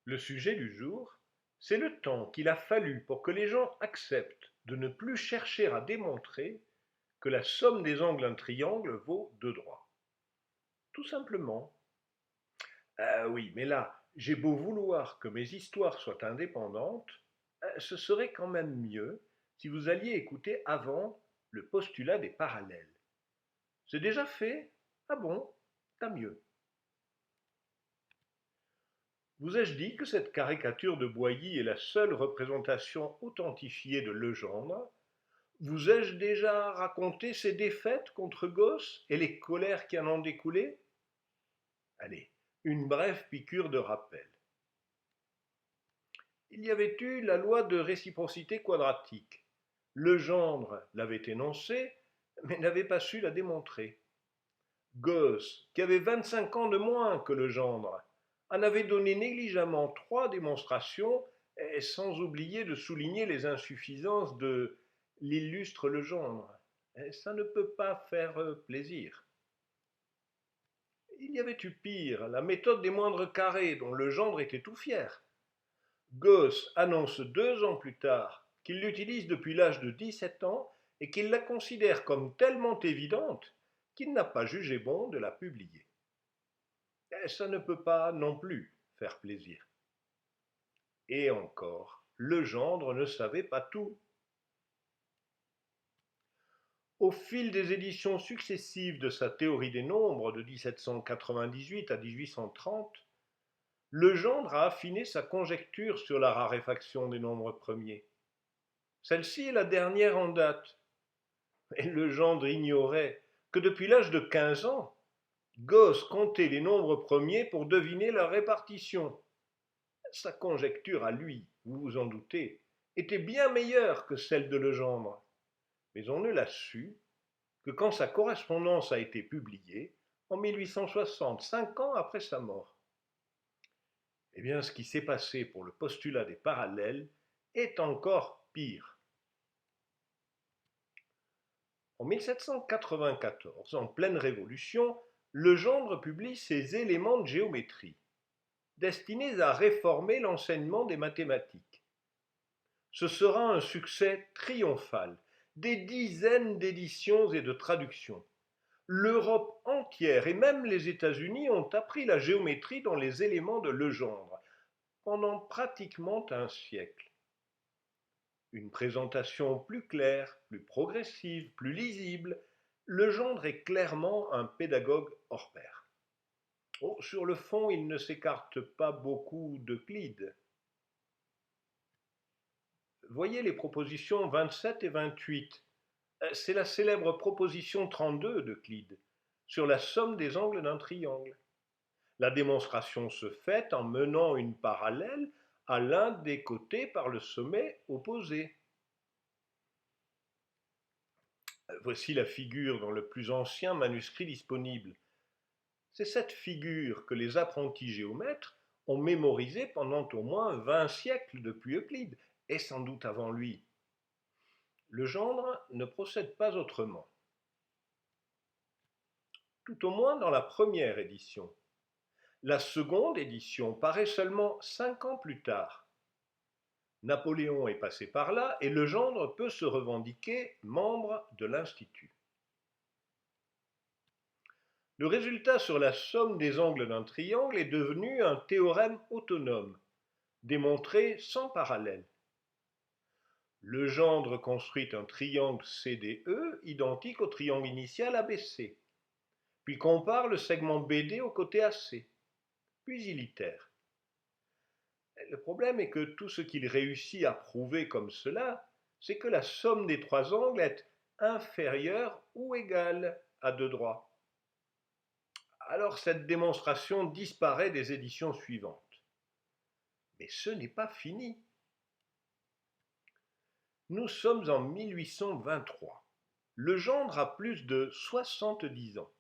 Le sujet du jour, c'est le temps qu'il a fallu pour que les gens acceptent de ne plus chercher à démontrer que la somme des angles d'un triangle vaut deux droits. Tout simplement. Ah oui, mais là, j'ai beau vouloir que mes histoires soient indépendantes, ce serait quand même mieux si vous alliez écouter avant le postulat des parallèles. C'est déjà fait? Ah bon? Tant mieux. Vous ai-je dit que cette caricature de Boilly est la seule représentation authentifiée de Legendre? Vous ai-je déjà raconté ses défaites contre Gauss et les colères qui en ont découlé? Allez, une brève piqûre de rappel. Il y avait eu la loi de réciprocité quadratique. Legendre l'avait énoncée, mais n'avait pas su la démontrer. Gauss, qui avait 25 ans de moins que Legendre, en avait donné négligemment trois démonstrations, et sans oublier de souligner les insuffisances de l'illustre Legendre. Et ça ne peut pas faire plaisir. Il y avait eu pire, la méthode des moindres carrés, dont Legendre était tout fier. Gauss annonce 2 ans plus tard qu'il l'utilise depuis l'âge de 17 ans et qu'il la considère comme tellement évidente qu'il n'a pas jugé bon de la publier. Et ça ne peut pas non plus faire plaisir. Et encore, Legendre ne savait pas tout. Au fil des éditions successives de sa théorie des nombres de 1798 à 1830, Legendre a affiné sa conjecture sur la raréfaction des nombres premiers. Celle-ci est la dernière en date. Et Legendre ignorait que depuis l'âge de 15 ans, Gauss comptait les nombres premiers pour deviner leur répartition. Sa conjecture à lui, vous vous en doutez, était bien meilleure que celle de Legendre. Mais on ne l'a su que quand sa correspondance a été publiée en 1860, 5 ans après sa mort. Eh bien, ce qui s'est passé pour le postulat des parallèles est encore pire. En 1794, en pleine Révolution, Legendre publie ses éléments de géométrie, destinés à réformer l'enseignement des mathématiques. Ce sera un succès triomphal, des dizaines d'éditions et de traductions. L'Europe entière et même les États-Unis ont appris la géométrie dans les éléments de Legendre pendant pratiquement un siècle. Une présentation plus claire, plus progressive, plus lisible, Legendre est clairement un pédagogue hors pair. Oh, sur le fond, il ne s'écarte pas beaucoup d'Euclide. Voyez les propositions 27 et 28. C'est la célèbre proposition 32 d'Euclide, sur la somme des angles d'un triangle. La démonstration se fait en menant une parallèle à l'un des côtés par le sommet opposé. Voici la figure dans le plus ancien manuscrit disponible. C'est cette figure que les apprentis géomètres ont mémorisée pendant au moins 20 siècles depuis Euclide, et sans doute avant lui. Legendre ne procède pas autrement. Tout au moins dans la première édition. La seconde édition paraît seulement 5 ans plus tard. Napoléon est passé par là et Legendre peut se revendiquer membre de l'Institut. Le résultat sur la somme des angles d'un triangle est devenu un théorème autonome, démontré sans parallèle. Legendre construit un triangle CDE identique au triangle initial ABC, puis compare le segment BD au côté AC, puis il itère. Le problème est que tout ce qu'il réussit à prouver comme cela, c'est que la somme des trois angles est inférieure ou égale à deux droits. Alors cette démonstration disparaît des éditions suivantes. Mais ce n'est pas fini. Nous sommes en 1823. Legendre a plus de 70 ans.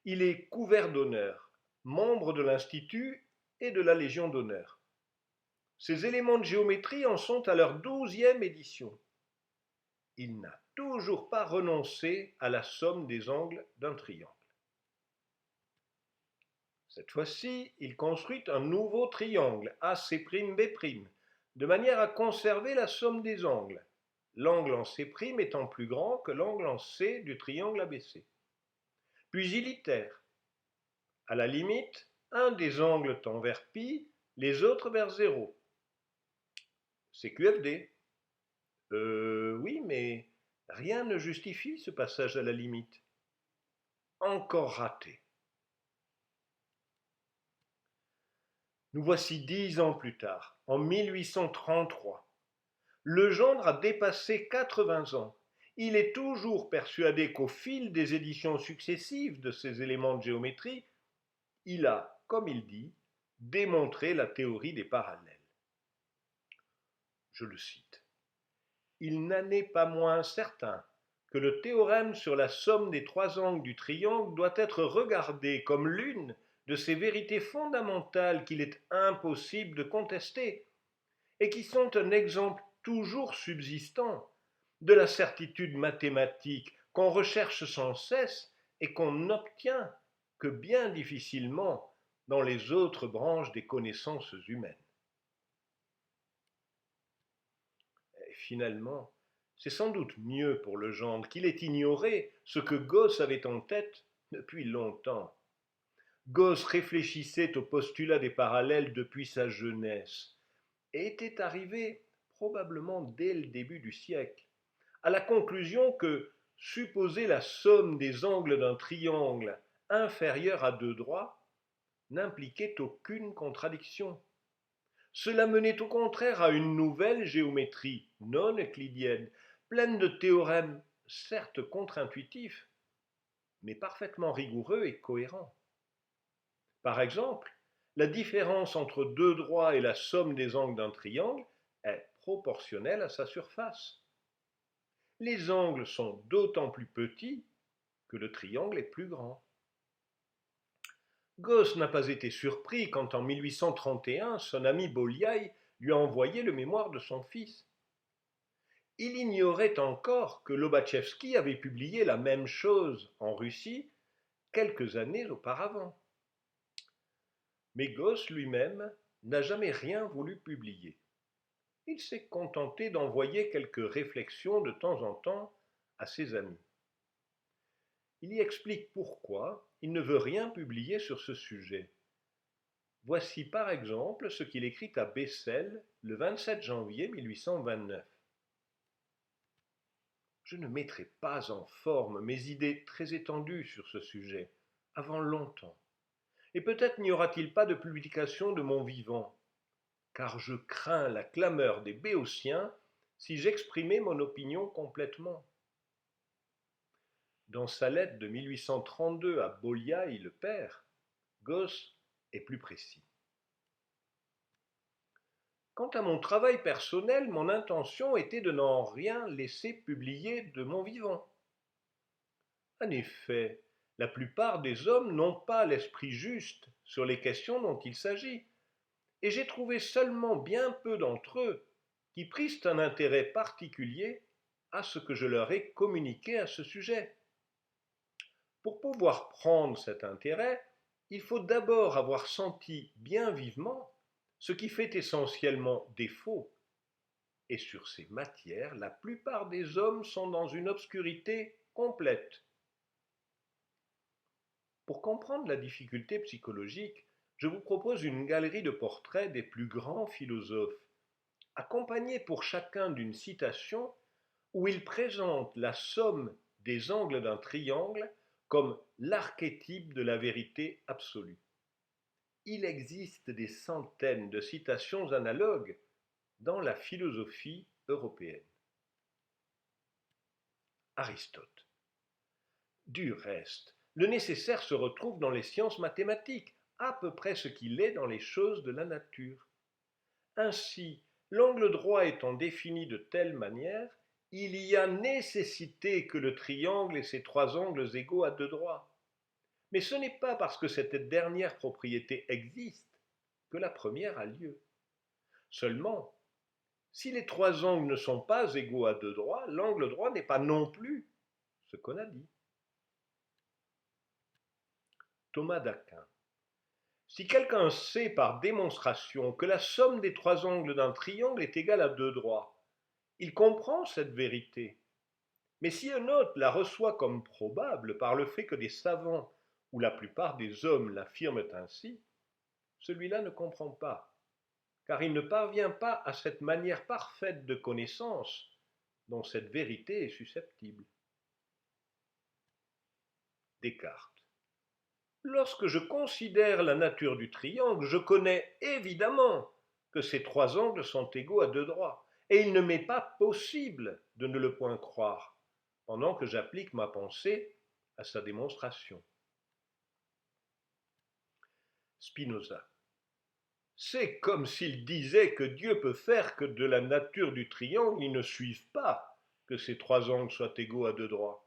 Il est couvert d'honneur, membre de l'Institut et de la Légion d'honneur. Ces éléments de géométrie en sont à leur 12e édition. Il n'a toujours pas renoncé à la somme des angles d'un triangle. Cette fois-ci, il construit un nouveau triangle AC'(B'), de manière à conserver la somme des angles, l'angle en C' étant plus grand que l'angle en C du triangle ABC. Puis il itère. À la limite, un des angles tend vers π, les autres vers 0. C'est QFD. Oui, mais rien ne justifie ce passage à la limite. Encore raté. Nous voici 10 ans plus tard, en 1833. Legendre a dépassé 80 ans. Il est toujours persuadé qu'au fil des éditions successives de ces éléments de géométrie, il a, comme il dit, démontré la théorie des parallèles. Je le cite. Il n'en est pas moins certain que le théorème sur la somme des trois angles du triangle doit être regardé comme l'une de ces vérités fondamentales qu'il est impossible de contester et qui sont un exemple toujours subsistant de la certitude mathématique qu'on recherche sans cesse et qu'on n'obtient que bien difficilement dans les autres branches des connaissances humaines. Et finalement, c'est sans doute mieux pour Legendre qu'il ait ignoré ce que Gauss avait en tête depuis longtemps. Gauss réfléchissait au postulat des parallèles depuis sa jeunesse et était arrivé, probablement dès le début du siècle, à la conclusion que supposer la somme des angles d'un triangle inférieur à deux droits n'impliquait aucune contradiction. Cela menait au contraire à une nouvelle géométrie non euclidienne, pleine de théorèmes certes contre-intuitifs, mais parfaitement rigoureux et cohérents. Par exemple, la différence entre deux droits et la somme des angles d'un triangle est proportionnelle à sa surface. Les angles sont d'autant plus petits que le triangle est plus grand. Gauss n'a pas été surpris quand en 1831 son ami Bolyai lui a envoyé le mémoire de son fils. Il ignorait encore que Lobachevsky avait publié la même chose en Russie quelques années auparavant. Mais Gauss lui-même n'a jamais rien voulu publier. Il s'est contenté d'envoyer quelques réflexions de temps en temps à ses amis. Il y explique pourquoi il ne veut rien publier sur ce sujet. Voici par exemple ce qu'il écrit à Bessel le 27 janvier 1829. Je ne mettrai pas en forme mes idées très étendues sur ce sujet avant longtemps, et peut-être n'y aura-t-il pas de publication de mon vivant, car je crains la clameur des béotiens si j'exprimais mon opinion complètement. Dans sa lettre de 1832 à Bolyai le père, Gauss est plus précis. Quant à mon travail personnel, mon intention était de n'en rien laisser publier de mon vivant. En effet, la plupart des hommes n'ont pas l'esprit juste sur les questions dont il s'agit, et j'ai trouvé seulement bien peu d'entre eux qui prissent un intérêt particulier à ce que je leur ai communiqué à ce sujet. Pour pouvoir prendre cet intérêt, il faut d'abord avoir senti bien vivement ce qui fait essentiellement défaut. Et sur ces matières, la plupart des hommes sont dans une obscurité complète. Pour comprendre la difficulté psychologique, je vous propose une galerie de portraits des plus grands philosophes, accompagnée pour chacun d'une citation où ils présentent la somme des angles d'un triangle comme l'archétype de la vérité absolue. Il existe des centaines de citations analogues dans la philosophie européenne. Aristote. Du reste, le nécessaire se retrouve dans les sciences mathématiques, à peu près ce qu'il est dans les choses de la nature. Ainsi, l'angle droit étant défini de telle manière, il y a nécessité que le triangle ait ses trois angles égaux à deux droits. Mais ce n'est pas parce que cette dernière propriété existe que la première a lieu. Seulement, si les trois angles ne sont pas égaux à deux droits, l'angle droit n'est pas non plus ce qu'on a dit. Thomas d'Aquin. Si quelqu'un sait par démonstration que la somme des trois angles d'un triangle est égale à deux droits, il comprend cette vérité. Mais si un autre la reçoit comme probable par le fait que des savants ou la plupart des hommes l'affirment ainsi, celui-là ne comprend pas, car il ne parvient pas à cette manière parfaite de connaissance dont cette vérité est susceptible. Descartes. Lorsque je considère la nature du triangle, je connais évidemment que ces trois angles sont égaux à deux droits, et il ne m'est pas possible de ne le point croire, pendant que j'applique ma pensée à sa démonstration. Spinoza. C'est comme s'il disait que Dieu peut faire que de la nature du triangle, il ne suive pas que ces trois angles soient égaux à deux droits.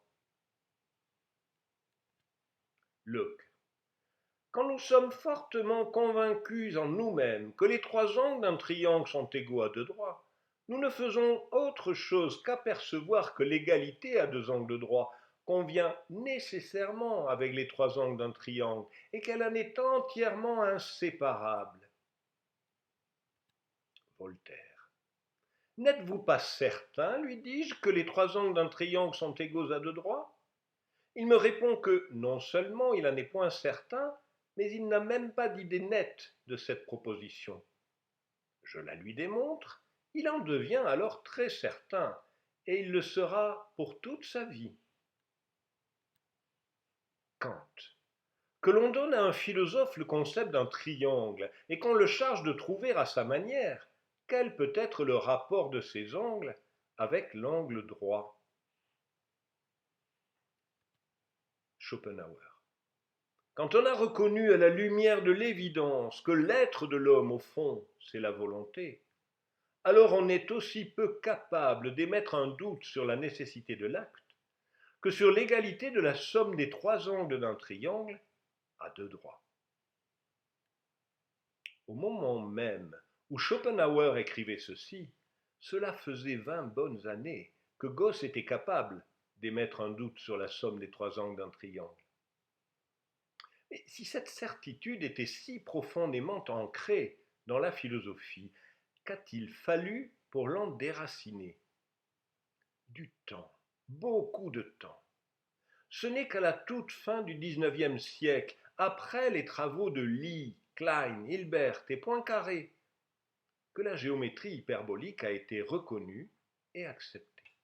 Locke. Quand nous sommes fortement convaincus en nous-mêmes que les trois angles d'un triangle sont égaux à deux droits, nous ne faisons autre chose qu'apercevoir que l'égalité à deux angles droits convient nécessairement avec les trois angles d'un triangle et qu'elle en est entièrement inséparable. Voltaire. N'êtes-vous pas certain, lui dis-je, que les trois angles d'un triangle sont égaux à deux droits? Il me répond que non seulement il n'en est point certain, mais il n'a même pas d'idée nette de cette proposition. Je la lui démontre, il en devient alors très certain, et il le sera pour toute sa vie. Kant. Que l'on donne à un philosophe le concept d'un triangle, et qu'on le charge de trouver à sa manière quel peut être le rapport de ces angles avec l'angle droit. Schopenhauer. Quand on a reconnu à la lumière de l'évidence que l'être de l'homme, au fond, c'est la volonté, alors on est aussi peu capable d'émettre un doute sur la nécessité de l'acte que sur l'égalité de la somme des trois angles d'un triangle à deux droits. Au moment même où Schopenhauer écrivait ceci, cela faisait 20 bonnes années que Gauss était capable d'émettre un doute sur la somme des trois angles d'un triangle. Mais si cette certitude était si profondément ancrée dans la philosophie, qu'a-t-il fallu pour l'en déraciner? Du temps, beaucoup de temps. Ce n'est qu'à la toute fin du XIXe siècle, après les travaux de Lie, Klein, Hilbert et Poincaré, que la géométrie hyperbolique a été reconnue et acceptée.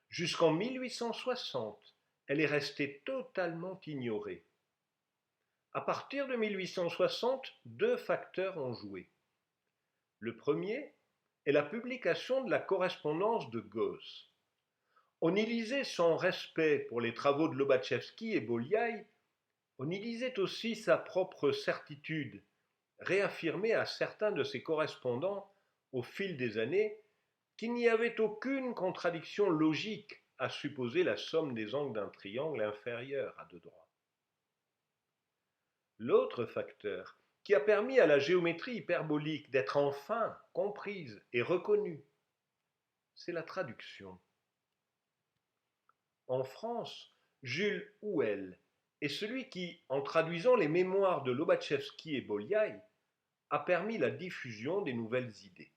Jusqu'en 1860, elle est restée totalement ignorée. À partir de 1860, deux facteurs ont joué. Le premier est la publication de la correspondance de Gauss. On y lisait son respect pour les travaux de Lobachevsky et Bolyai, on y lisait aussi sa propre certitude, réaffirmée à certains de ses correspondants au fil des années, qu'il n'y avait aucune contradiction logique à supposer la somme des angles d'un triangle inférieure à deux droits. L'autre facteur qui a permis à la géométrie hyperbolique d'être enfin comprise et reconnue, c'est la traduction. En France, Jules Houel est celui qui, en traduisant les mémoires de Lobachevsky et Bolyai, a permis la diffusion des nouvelles idées.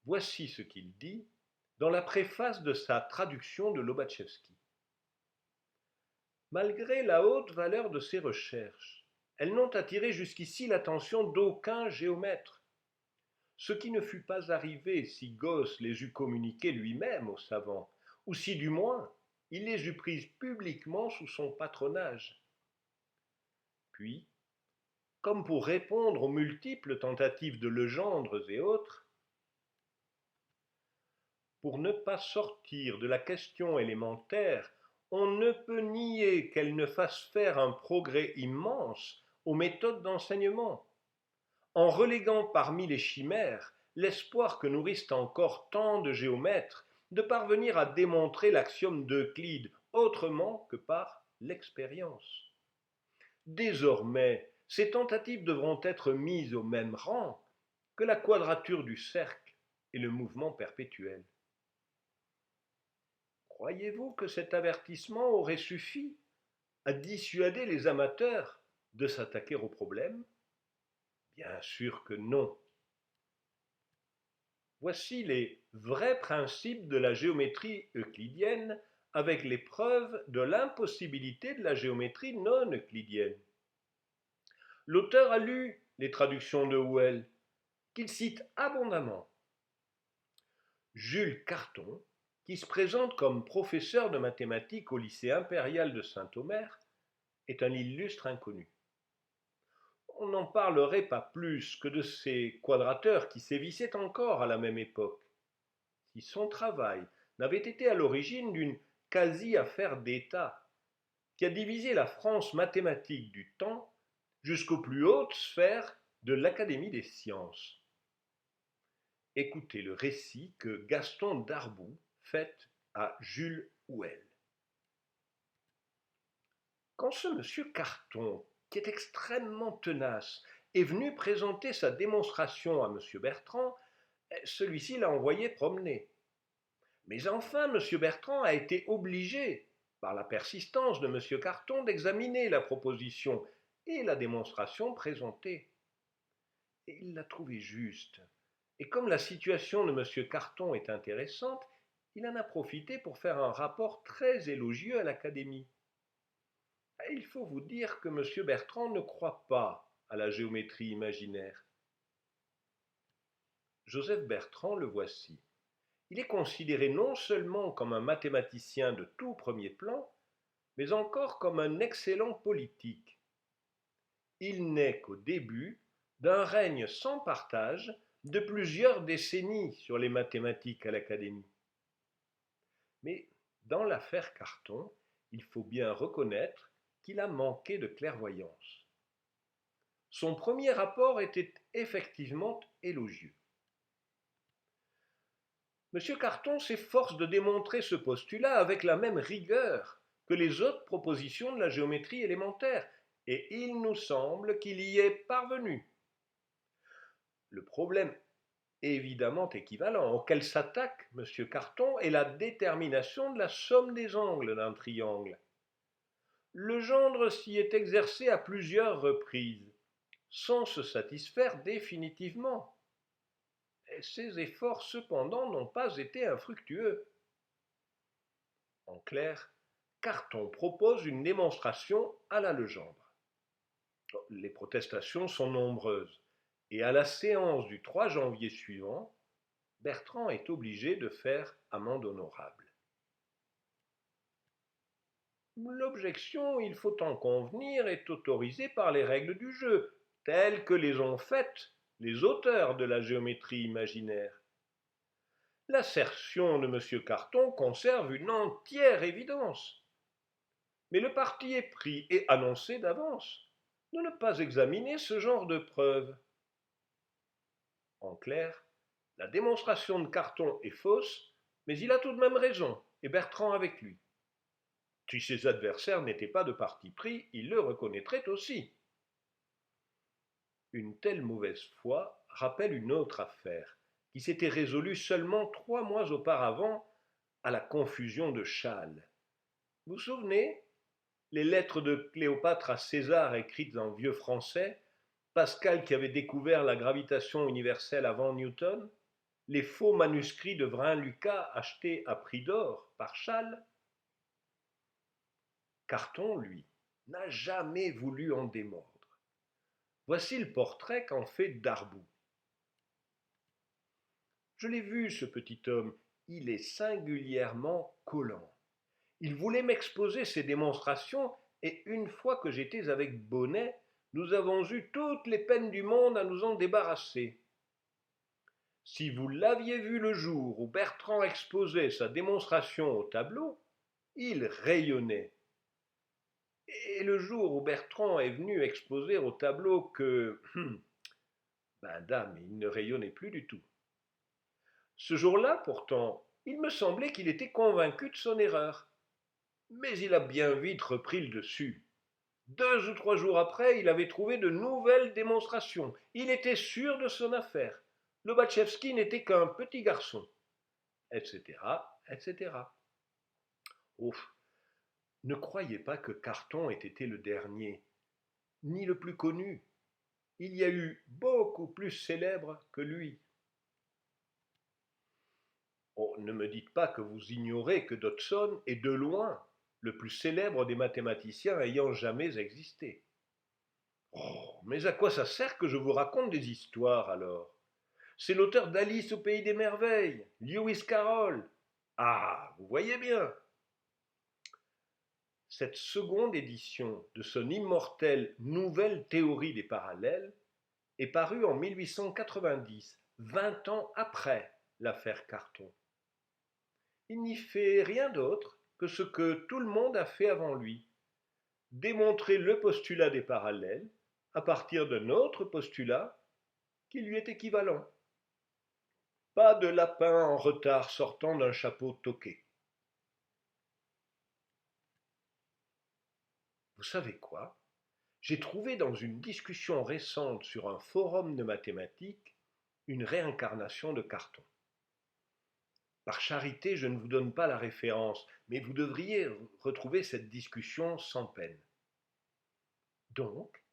Voici ce qu'il dit dans la préface de sa traduction de Lobachevsky. Malgré la haute valeur de ses recherches, elles n'ont attiré jusqu'ici l'attention d'aucun géomètre, ce qui ne fut pas arrivé si Gauss les eût communiquées lui-même aux savants, ou si du moins il les eût prises publiquement sous son patronage. Puis, comme pour répondre aux multiples tentatives de Legendre et autres, pour ne pas sortir de la question élémentaire, on ne peut nier qu'elle ne fasse faire un progrès immense aux méthodes d'enseignement, en reléguant parmi les chimères l'espoir que nourrissent encore tant de géomètres de parvenir à démontrer l'axiome d'Euclide autrement que par l'expérience. Désormais, ces tentatives devront être mises au même rang que la quadrature du cercle et le mouvement perpétuel. Croyez-vous que cet avertissement aurait suffi à dissuader les amateurs de s'attaquer au problème? Bien sûr que non. Voici les vrais principes de la géométrie euclidienne avec les preuves de l'impossibilité de la géométrie non euclidienne. L'auteur a lu les traductions de Houel, qu'il cite abondamment. Jules Carton, qui se présente comme professeur de mathématiques au lycée impérial de Saint-Omer, est un illustre inconnu. On n'en parlerait pas plus que de ces quadrateurs qui sévissaient encore à la même époque. Si son travail n'avait été à l'origine d'une quasi-affaire d'État, qui a divisé la France mathématique du temps jusqu'aux plus hautes sphères de l'Académie des sciences. Écoutez le récit que Gaston Darboux fait à Jules Houel. Quand ce monsieur Carton, qui est extrêmement tenace, est venu présenter sa démonstration à monsieur Bertrand, celui-ci l'a envoyé promener. Mais enfin, monsieur Bertrand a été obligé, par la persistance de monsieur Carton, d'examiner la proposition et la démonstration présentée. Et il l'a trouvée juste. Et comme la situation de monsieur Carton est intéressante, il en a profité pour faire un rapport très élogieux à l'Académie. Il faut vous dire que monsieur Bertrand ne croit pas à la géométrie imaginaire. Joseph Bertrand le voici. Il est considéré non seulement comme un mathématicien de tout premier plan, mais encore comme un excellent politique. Il n'est qu'au début d'un règne sans partage de plusieurs décennies sur les mathématiques à l'Académie. Mais dans l'affaire Carton, il faut bien reconnaître qu'il a manqué de clairvoyance. Son premier rapport était effectivement élogieux. M. Carton s'efforce de démontrer ce postulat avec la même rigueur que les autres propositions de la géométrie élémentaire, et il nous semble qu'il y est parvenu. Le problème évidemment équivalent auquel s'attaque M. Carton est la détermination de la somme des angles d'un triangle. Legendre s'y est exercé à plusieurs reprises, sans se satisfaire définitivement. Ces efforts cependant n'ont pas été infructueux. En clair, Carton propose une démonstration à la Legendre. Les protestations sont nombreuses, et à la séance du 3 janvier suivant, Bertrand est obligé de faire amende honorable. L'objection, il faut en convenir, est autorisée par les règles du jeu, telles que les ont faites les auteurs de la géométrie imaginaire. L'assertion de M. Carton conserve une entière évidence. Mais le parti est pris et annoncé d'avance de ne pas examiner ce genre de preuves. En clair, la démonstration de Carton est fausse, mais il a tout de même raison, et Bertrand avec lui. Si ses adversaires n'étaient pas de parti pris, il le reconnaîtrait aussi. Une telle mauvaise foi rappelle une autre affaire, qui s'était résolue seulement 3 mois auparavant à la confusion de Châles. Vous vous souvenez? Les lettres de Cléopâtre à César écrites en vieux français, Pascal qui avait découvert la gravitation universelle avant Newton, les faux manuscrits de Vrain-Lucas achetés à prix d'or par Châles. Carton, lui, n'a jamais voulu en démordre. Voici le portrait qu'en fait Darboux. Je l'ai vu, ce petit homme, il est singulièrement collant. Il voulait m'exposer ses démonstrations, et une fois que j'étais avec Bonnet, nous avons eu toutes les peines du monde à nous en débarrasser. Si vous l'aviez vu le jour où Bertrand exposait sa démonstration au tableau, il rayonnait. Et le jour où Bertrand est venu exposer au tableau que, dame, il ne rayonnait plus du tout. Ce jour-là, pourtant, il me semblait qu'il était convaincu de son erreur. Mais il a bien vite repris le dessus. 2 ou 3 jours après, il avait trouvé de nouvelles démonstrations. Il était sûr de son affaire. Lobatchevski n'était qu'un petit garçon, etc., etc. Ouf, ne croyez pas que Carton ait été le dernier. ni le plus connu. Il y a eu beaucoup plus célèbre que lui. Oh, ne me dites pas que vous ignorez que Dodson est de loin le plus célèbre des mathématiciens ayant jamais existé. Oh, mais à quoi ça sert que je vous raconte des histoires alors? C'est l'auteur d'Alice au pays des merveilles, Lewis Carroll. Ah, vous voyez bien. Cette seconde édition de son immortelle Nouvelle théorie des parallèles est parue en 1890, 20 ans après l'affaire Carton. Il n'y fait rien d'autre que ce que tout le monde a fait avant lui, démontrer le postulat des parallèles à partir d'un autre postulat qui lui est équivalent. Pas de lapin en retard sortant d'un chapeau toqué. Vous savez quoi? J'ai trouvé dans une discussion récente sur un forum de mathématiques une réincarnation de Carton. Par charité, je ne vous donne pas la référence, mais vous devriez retrouver cette discussion sans peine. Donc,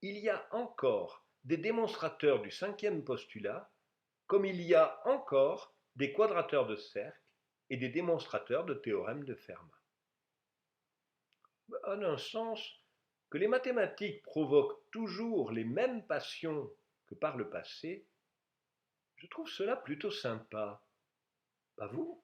il y a encore des démonstrateurs du cinquième postulat, comme il y a encore des quadrateurs de cercle et des démonstrateurs de théorème de Fermat. En un sens, que les mathématiques provoquent toujours les mêmes passions que par le passé, je trouve cela plutôt sympa. Pas vous?